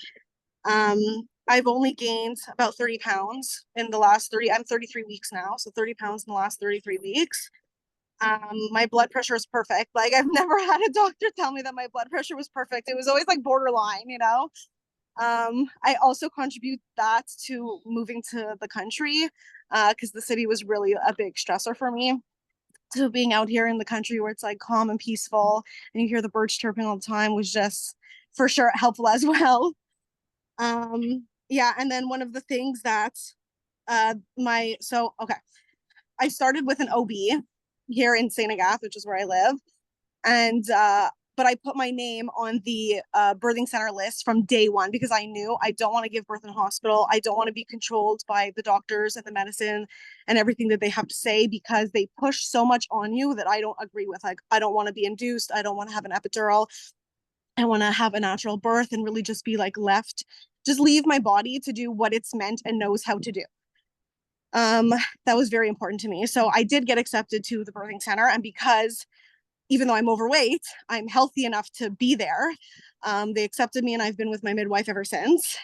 I've only gained about 30 pounds in the last I'm 33 weeks now, so 30 pounds in the last 33 weeks. My blood pressure is perfect. Like I've never had a doctor tell me that my blood pressure was perfect. It was always like borderline, you know? I also contribute that to moving to the country, because the city was really a big stressor for me. So being out here in the country where it's like calm and peaceful and you hear the birds chirping all the time was just for sure helpful as well. And then one of the things that I started with an OB here in St. Agathe, which is where I live. And but I put my name on the birthing center list from day one because I knew I don't want to give birth in a hospital. I don't want to be controlled by the doctors and the medicine and everything that they have to say, because they push so much on you that I don't agree with. Like, I don't want to be induced. I don't want to have an epidural. I want to have a natural birth and really just be like just leave my body to do what it's meant and knows how to do. That was very important to me. So I did get accepted to the birthing center, and because even though I'm overweight, I'm healthy enough to be there. They accepted me, and I've been with my midwife ever since.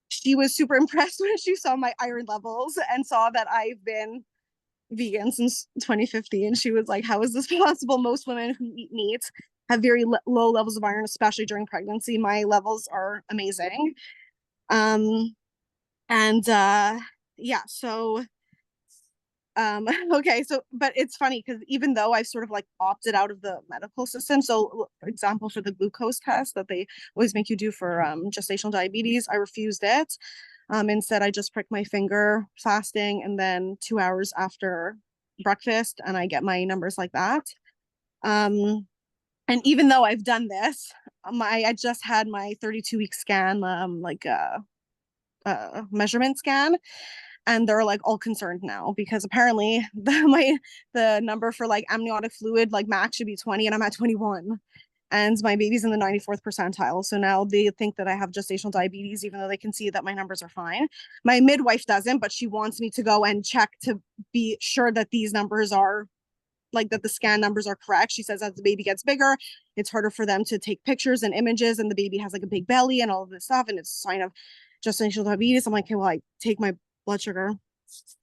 She was super impressed when she saw my iron levels and saw that I've been vegan since 2015. She was like, how is this possible? Most women who eat meat have very low levels of iron, especially during pregnancy. My levels are amazing. But it's funny because even though I've sort of like opted out of the medical system, so for example, for the glucose test that they always make you do for gestational diabetes, I refused it. Instead, I just prick my finger fasting, and then 2 hours after breakfast, and I get my numbers like that. And even though I've done this, I just had my 32-week scan, measurement scan. And they're like all concerned now because apparently the number for like amniotic fluid like max should be 20, and I'm at 21. and my baby's in the 94th percentile. So now they think that I have gestational diabetes, even though they can see that my numbers are fine. My midwife doesn't, but she wants me to go and check to be sure that these numbers are like that the scan numbers are correct. She says as the baby gets bigger, it's harder for them to take pictures and images, and the baby has like a big belly and all of this stuff, and it's a sign of gestational diabetes. I'm like, okay, well, I take my blood sugar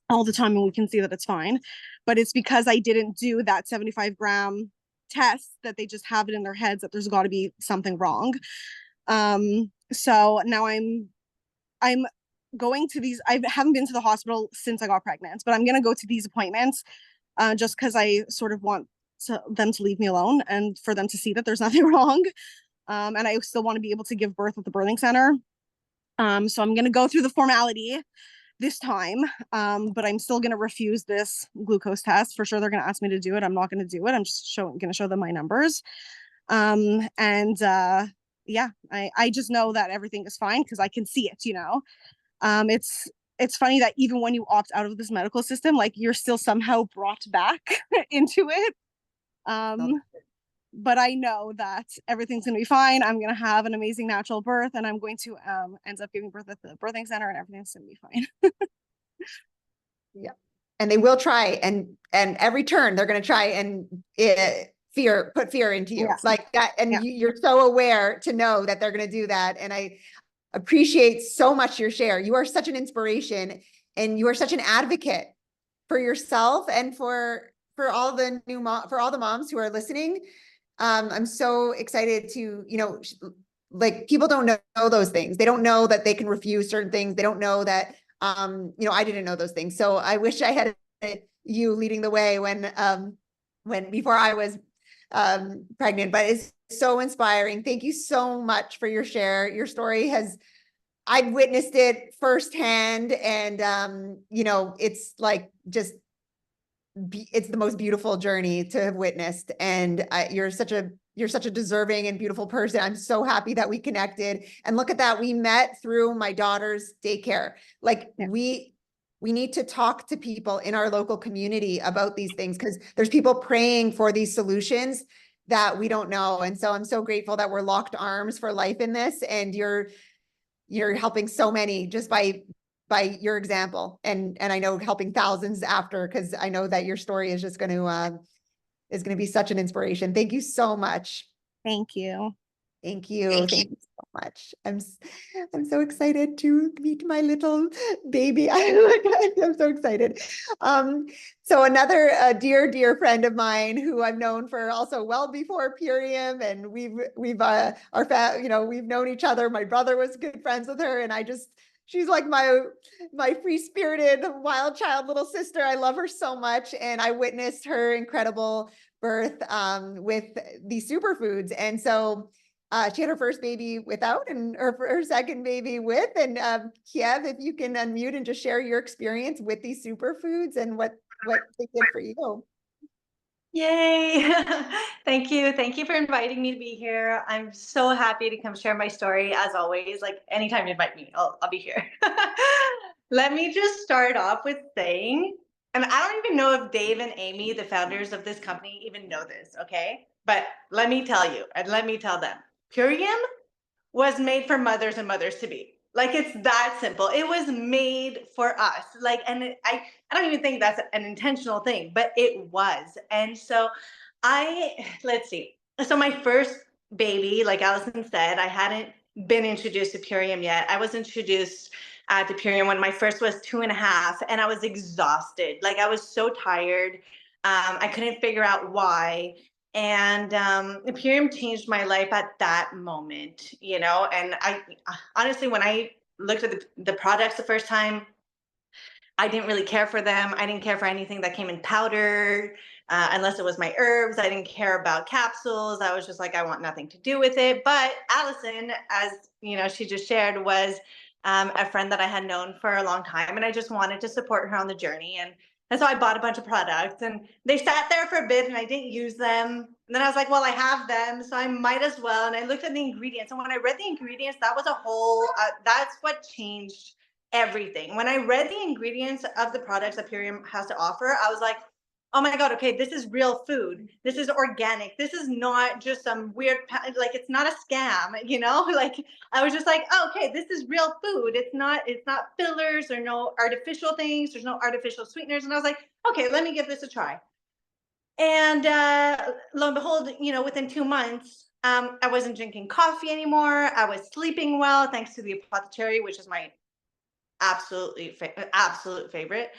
all the time and we can see that it's fine. But it's because I didn't do that 75-gram test that they just have it in their heads that there's got to be something wrong. So now I'm going to these. I haven't been to the hospital since I got pregnant, but I'm going to go to these appointments just because I sort of want them to leave me alone and for them to see that there's nothing wrong. And I still want to be able to give birth at the birthing center. So I'm going to go through the formality this time, but I'm still going to refuse this glucose test. For sure, they're going to ask me to do it. I'm not going to do it. I'm just going to show them my numbers. Yeah, I just know that everything is fine because I can see it, you know. It's funny that even when you opt out of this medical system, like you're still somehow brought back into it. But I know that everything's going to be fine. I'm going to have an amazing natural birth, and I'm going to end up giving birth at the birthing center, and everything's going to be fine. Yeah. And they will try, and every turn they're going to try and put fear into you, Yes. like that. And Yeah. you're so aware to know that they're going to do that. And I appreciate so much your share. You are such an inspiration, and you are such an advocate for yourself and for all the for all the moms who are listening. I'm so excited to, you know, like people don't know those things. They don't know that they can refuse certain things. They don't know that, you know, I didn't know those things. So I wish I had you leading the way before I was pregnant, but it's so inspiring. Thank you so much for your share. Your story I've witnessed it firsthand, and you know, it's like it's the most beautiful journey to have witnessed. And you're such a deserving and beautiful person. I'm so happy that we connected. And look at that, we met through my daughter's daycare. Like Yeah. we need to talk to people in our local community about these things, because there's people praying for these solutions that we don't know. And so I'm so grateful that we're locked arms for life in this, and you're helping so many just by your example, and I know helping thousands after, because I know that your story is just going to be such an inspiration. Thank you so much. Thank you. Thank you. Thank you so much. I'm so excited to meet my little baby. I'm so excited. So another dear friend of mine who I've known for also well before Purium, and we've we've known each other. My brother was good friends with her, and she's like my free-spirited wild child little sister. I love her so much, and I witnessed her incredible birth with these superfoods, and so. She had her first baby without, and her second baby with. And Kiev, if you can unmute and just share your experience with these superfoods and what they did for you. Yay! Thank you. Thank you for inviting me to be here. I'm so happy to come share my story, as always. Like anytime you invite me, I'll be here. Let me just start off with saying, and I don't even know if Dave and Amy, the founders of this company, even know this, okay? But let me tell you, and let me tell them. Purium was made for mothers and mothers to be. Like, it's that simple. It was made for us. Like, and I don't even think that's an intentional thing, but it was. And so let's see. So my first baby, like Allison said, I hadn't been introduced to Purium yet. I was introduced to Purium when my first was 2.5, and I was exhausted. Like, I was so tired. I couldn't figure out why. And Imperium changed my life at that moment, you know. And I honestly, when I looked at the products the first time, I didn't really care for them. I didn't care for anything that came in powder, unless it was my herbs. I didn't care about capsules. I was just like, I want nothing to do with it. But Allison, as you know, she just shared, was a friend that I had known for a long time, and I just wanted to support her on the journey. And so I bought a bunch of products, and they sat there for a bit, and I didn't use them. And then I was like, well, I have them, so I might as well. And I looked at the ingredients, and when I read the ingredients, that was a whole, that's what changed everything. When I read the ingredients of the products that Purium has to offer, I was like, oh my God, okay, this is real food. This is organic. This is not just some weird, like, it's not a scam, you know? Like, I was just like, oh, okay, this is real food. It's not fillers or no artificial things. There's no artificial sweeteners. And I was like, okay, let me give this a try. And lo and behold, you know, within 2 months, I wasn't drinking coffee anymore. I was sleeping well, thanks to the apothecary, which is my absolute favorite.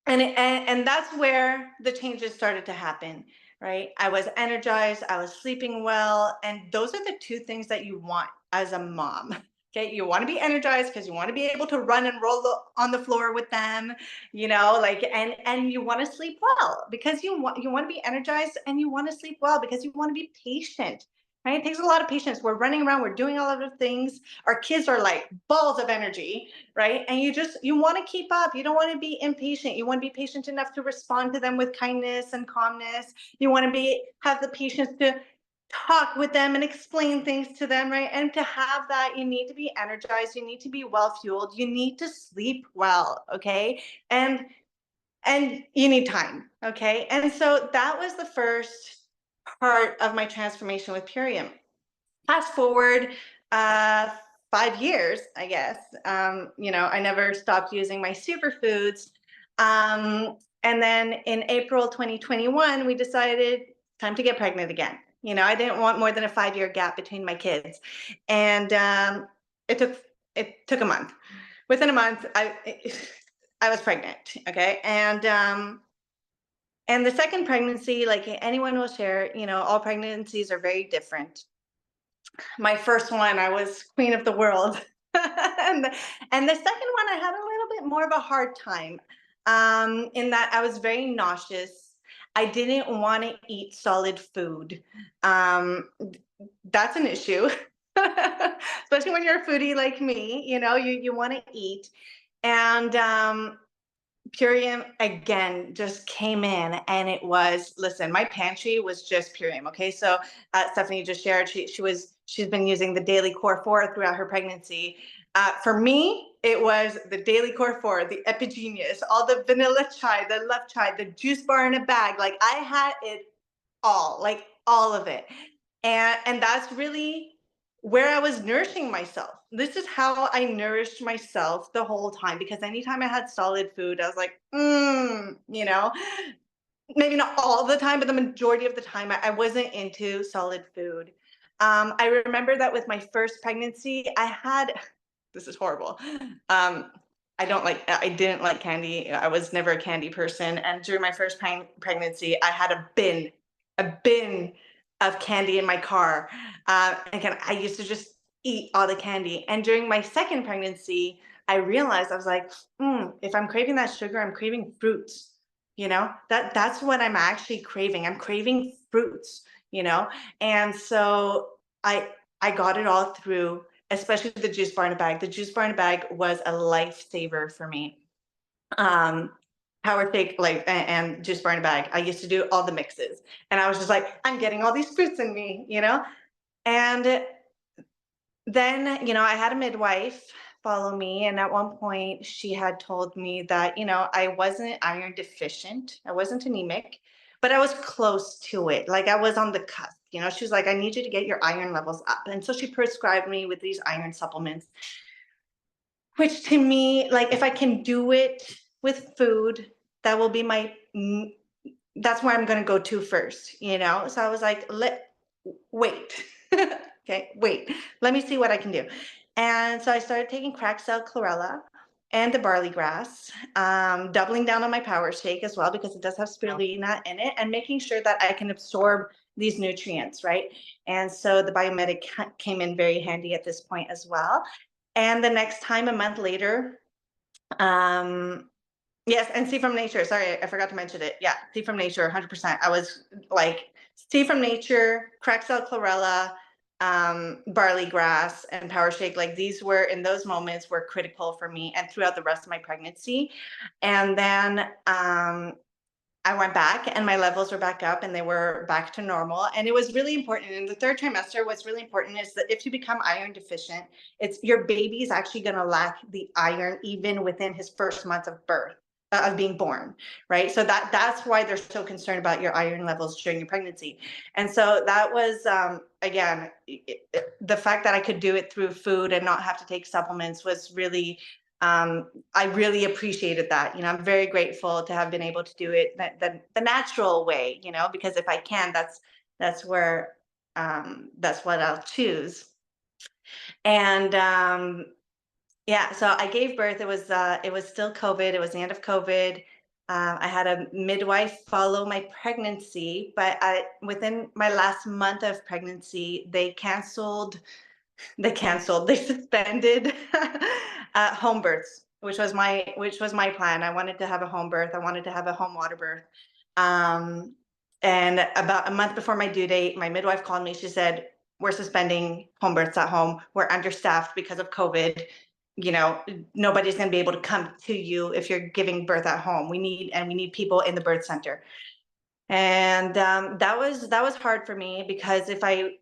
And that's where the changes started to happen, right? I was energized, I was sleeping well, and those are the two things that you want as a mom. Okay, you want to be energized because you want to be able to run and roll on the floor with them, you know, like, and you want to sleep well because you want to be energized, and you want to sleep well because you want to be patient. Right? It takes a lot of patience. We're running around, we're doing all of the things. Our kids are like balls of energy, right? And you want to keep up. You don't want to be impatient. You want to be patient enough to respond to them with kindness and calmness. You want to have the patience to talk with them and explain things to them, right? And to have that, you need to be energized, you need to be well fueled, you need to sleep well, okay? And you need time, okay? And so that was the first part of my transformation with Purium. Fast forward 5 years, I guess. You know, I never stopped using my superfoods. And then in April 2021, we decided time to get pregnant again. You know, I didn't want more than a 5-year gap between my kids. And it took a month. Within a month, I was pregnant, okay? And the second pregnancy, like anyone will share, you know, all pregnancies are very different. My first one, I was queen of the world. and the second one, I had a little bit more of a hard time, in that I was very nauseous. I didn't want to eat solid food. That's an issue, especially when you're a foodie like me. You know, you want to eat. And Purium again just came in, and it was, listen, my pantry was just Purium. Okay, so Stephanie just shared she's been using the Daily Core 4 throughout her pregnancy. For me, it was the Daily Core 4, the Epigenius, all the vanilla chai, the love chai, the juice bar in a bag. Like, I had it all, like all of it, and that's really where I was nourishing myself. This is how I nourished myself the whole time, because anytime I had solid food, I was like, you know, maybe not all the time, but the majority of the time I wasn't into solid food. I remember that with my first pregnancy, this is horrible. I didn't like candy. I was never a candy person. And during my first pregnancy, I had a bin of candy in my car. Again, I used to just eat all the candy. And during my second pregnancy, I realized, I was like, if I'm craving that sugar, I'm craving fruits. You know, that's what I'm actually craving. I'm craving fruits, you know? And so I got it all through, especially the juice bar in a bag. The juice bar in a bag was a lifesaver for me. Power shake, like, and juice bar in a bag. I used to do all the mixes, and I was just like, I'm getting all these fruits in me, you know? And then, you know, I had a midwife follow me, and at one point she had told me that, you know, I wasn't iron deficient, I wasn't anemic, but I was close to it. Like, I was on the cusp, you know. She was like, I need you to get your iron levels up. And so she prescribed me with these iron supplements, which to me, like, if I can do it with food, that will be that's where I'm going to go to first, you know? So I was like, wait, okay, wait, let me see what I can do. And so I started taking cracked cell chlorella and the barley grass, doubling down on my power shake as well, because it does have spirulina in it, and making sure that I can absorb these nutrients, right? And so the biomedic came in very handy at this point as well. And the next time, a month later, yes, and See From Nature. Sorry, I forgot to mention it. Yeah, See From Nature, 100%. I was like, See From Nature, cracked cell chlorella, barley grass, and power shake. Like, these were, in those moments, were critical for me and throughout the rest of my pregnancy. And then I went back, and my levels were back up, and they were back to normal. And it was really important. In the third trimester, what's really important is that if you become iron deficient, it's your baby is actually going to lack the iron even within his first month of birth. of being born, right? So that's why they're so concerned about your iron levels during your pregnancy. And so that was, again, the fact that I could do it through food and not have to take supplements was really, I really appreciated that. I'm very grateful to have been able to do it the natural way, because if I can, that's where, that's what I'll choose. And yeah, so I gave birth. It was still COVID. It was the end of COVID. I had a midwife follow my pregnancy, but within my last month of pregnancy, they suspended home births, which was my plan. I wanted to have a home birth. I wanted to have a home water birth. And about a month before my due date, my midwife called me. She said, "We're suspending home births at home. We're understaffed because of COVID. Nobody's going to be able to come to you if you're giving birth at home. We need people in the birth center." And that was hard for me, because I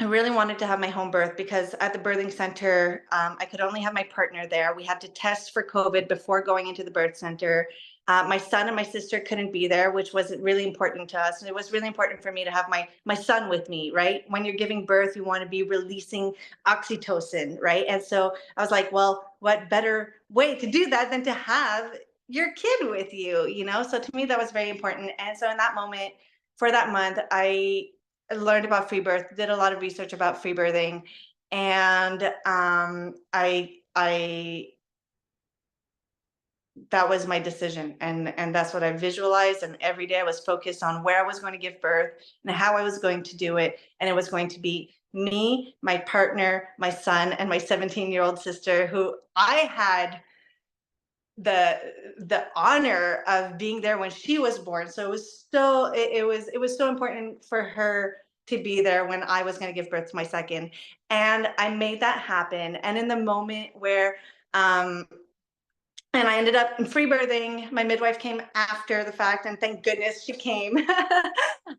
really wanted to have my home birth, because at the birthing center, I could only have my partner there. We had to test for COVID before going into the birth center. My son and my sister couldn't be there, which wasn't really important to us. And it was really important for me to have my son with me, right? When you're giving birth, you want to be releasing oxytocin, right? And so I was like, well, what better way to do that than to have your kid with you, So to me, that was very important. And so in that moment, for that month, I learned about free birth, did a lot of research about free birthing, and I that was my decision, and that's what I visualized. And every day I was focused on where I was going to give birth and how I was going to do it, and it was going to be me, my partner, my son, and my 17-year-old sister, who I had the honor of being there when she was born. So it was so important for her to be there when I was going to give birth to my second. And I made that happen. And in the moment where and I ended up in free birthing. My midwife came after the fact, and thank goodness she came. But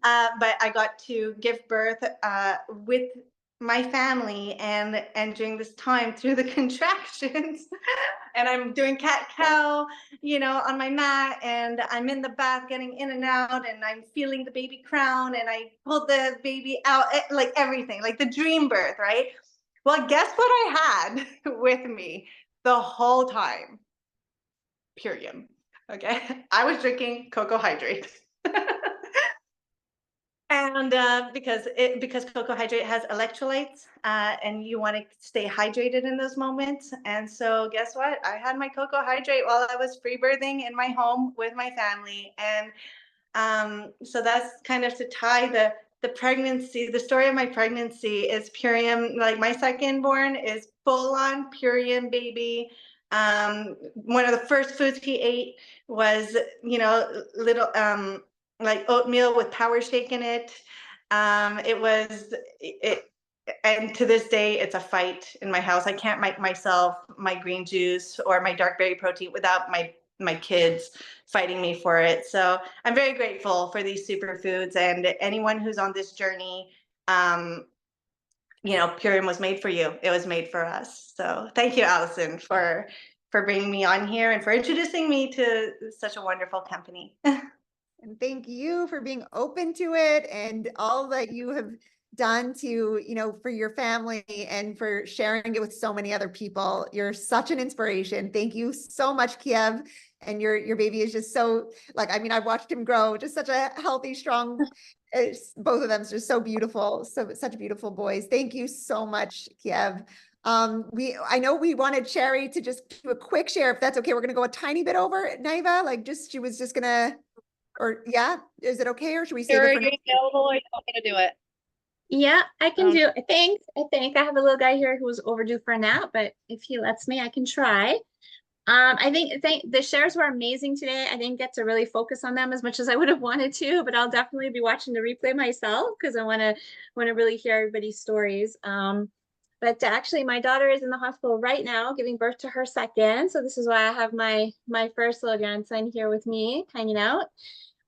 I got to give birth with my family, and during this time through the contractions. And I'm doing cat cow, on my mat, and I'm in the bath getting in and out, and I'm feeling the baby crown, and I pulled the baby out, like everything, like the dream birth, right? Well, guess what I had with me the whole time? Purium. Okay. I was drinking cocoa hydrate. And because cocoa hydrate has electrolytes, and you want to stay hydrated in those moments. And so guess what? I had my cocoa hydrate while I was free birthing in my home with my family. And so that's kind of to tie the pregnancy. The story of my pregnancy is Purium. Like, my second born is full on Purium baby. One of the first foods he ate was, little like oatmeal with power shake in it. And to this day, it's a fight in my house. I can't make myself my green juice or my dark berry protein without my kids fighting me for it. So I'm very grateful for these superfoods, and anyone who's on this journey. Purium was made for you. It was made for us. So thank you, Allison, for bringing me on here and for introducing me to such a wonderful company. And thank you for being open to it, and all that you have done to, for your family, and for sharing it with so many other people. You're such an inspiration. Thank you so much, Kiev. And your baby is just so, I've watched him grow, just such a healthy, strong, both of them are just so beautiful. Such beautiful boys. Thank you so much, Kiev. I know we wanted Sherry to just do a quick share, if that's okay. We're going to go a tiny bit over, Naiva, she was just going to, or yeah, is it okay? Or should we save Sure, it for you're available, or you want me to do it? Yeah, I can do. I think I have a little guy here who's overdue for a nap, but if he lets me, I can try. I think the shares were amazing today. I didn't get to really focus on them as much as I would have wanted to, but I'll definitely be watching the replay myself, because I want to really hear everybody's stories. But actually, my daughter is in the hospital right now, giving birth to her second. So this is why I have my first little grandson here with me, hanging out.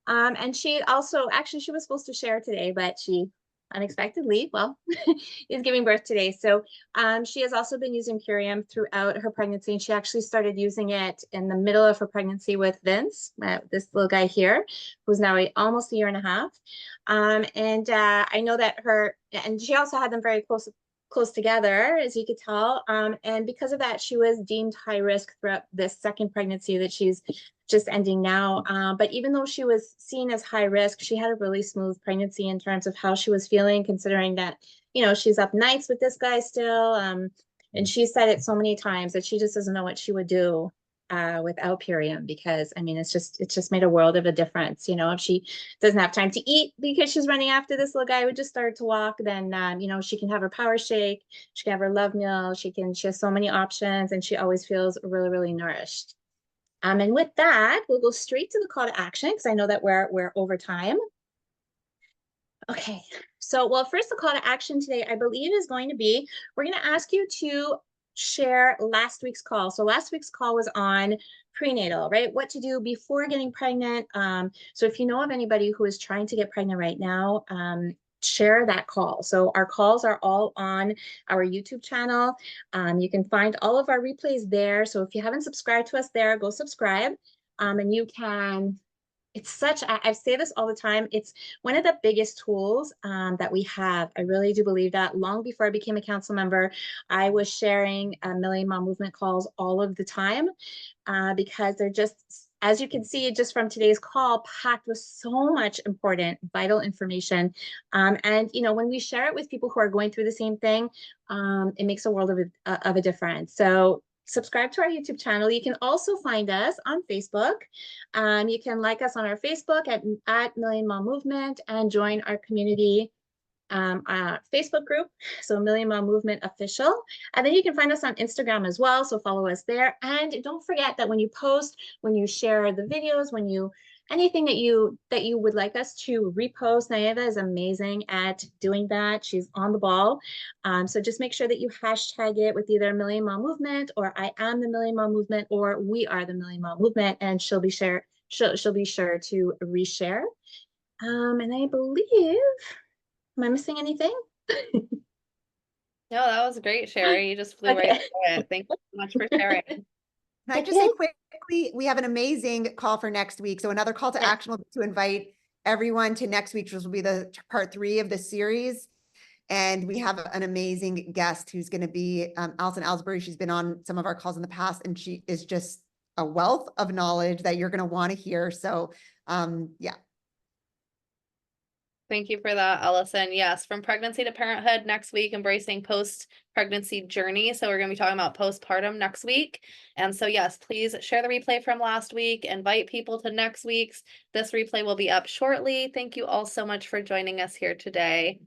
And she also, actually, she was supposed to share today, but she unexpectedly, well, is giving birth today. So she has also been using Purium throughout her pregnancy, and she actually started using it in the middle of her pregnancy with Vince, this little guy here, who's now almost a year and a half. I know that and she also had them very close together, as you could tell. And because of that, she was deemed high risk throughout this second pregnancy that she's just ending now. But even though she was seen as high risk, she had a really smooth pregnancy in terms of how she was feeling, considering that, she's up nights with this guy still. And she said it so many times that she just doesn't know what she would do without Purium, because I mean, it's just made a world of a difference. If she doesn't have time to eat because she's running after this little guy who just started to walk, then she can have her power shake, she can have her love meal, she has so many options, and she always feels really, really nourished. And with that, we'll go straight to the call to action, because I know that we're over time. Okay, so well, first, the call to action today, I believe, is going to be, we're going to ask you to share last week's call. So last week's call was on prenatal, right? What to do before getting pregnant. So if you know of anybody who is trying to get pregnant right now, share that call. So our calls are all on our YouTube channel. You can find all of our replays there. So if you haven't subscribed to us there, go subscribe. And you can, I say this all the time, it's one of the biggest tools that we have. I really do believe that. Long before I became a council member, I was sharing Million Mom Movement calls all of the time because they're just, as you can see just from today's call, packed with so much important, vital information. And when we share it with people who are going through the same thing, it makes a world of a difference. So subscribe to our YouTube channel. You can also find us on Facebook. You can like us on our Facebook at Million Mom Movement, and join our community Facebook group, so Million Mom Movement Official. And then you can find us on Instagram as well, so follow us there. And don't forget that when you post, when you share the videos, anything that you would like us to repost, Nayeva is amazing at doing that. She's on the ball. So just make sure that you hashtag it with either Million Mom Movement, or I am the Million Mom Movement, or we are the Million Mom Movement, and she'll be sure to reshare. And I believe, am I missing anything? No, that was great, Sherry. You just flew right through it. Thank you so much for sharing. Can I just say quickly, we have an amazing call for next week. So another call to action will be to invite everyone to next week, which will be the part 3 of the series. And we have an amazing guest who's going to be Alison Ellsbury. She's been on some of our calls in the past, and she is just a wealth of knowledge that you're going to want to hear. So yeah. Thank you for that, Allison. Yes, from pregnancy to parenthood next week, embracing post-pregnancy journey. So we're going to be talking about postpartum next week. And so yes, please share the replay from last week, invite people to next week's. This replay will be up shortly. Thank you all so much for joining us here today.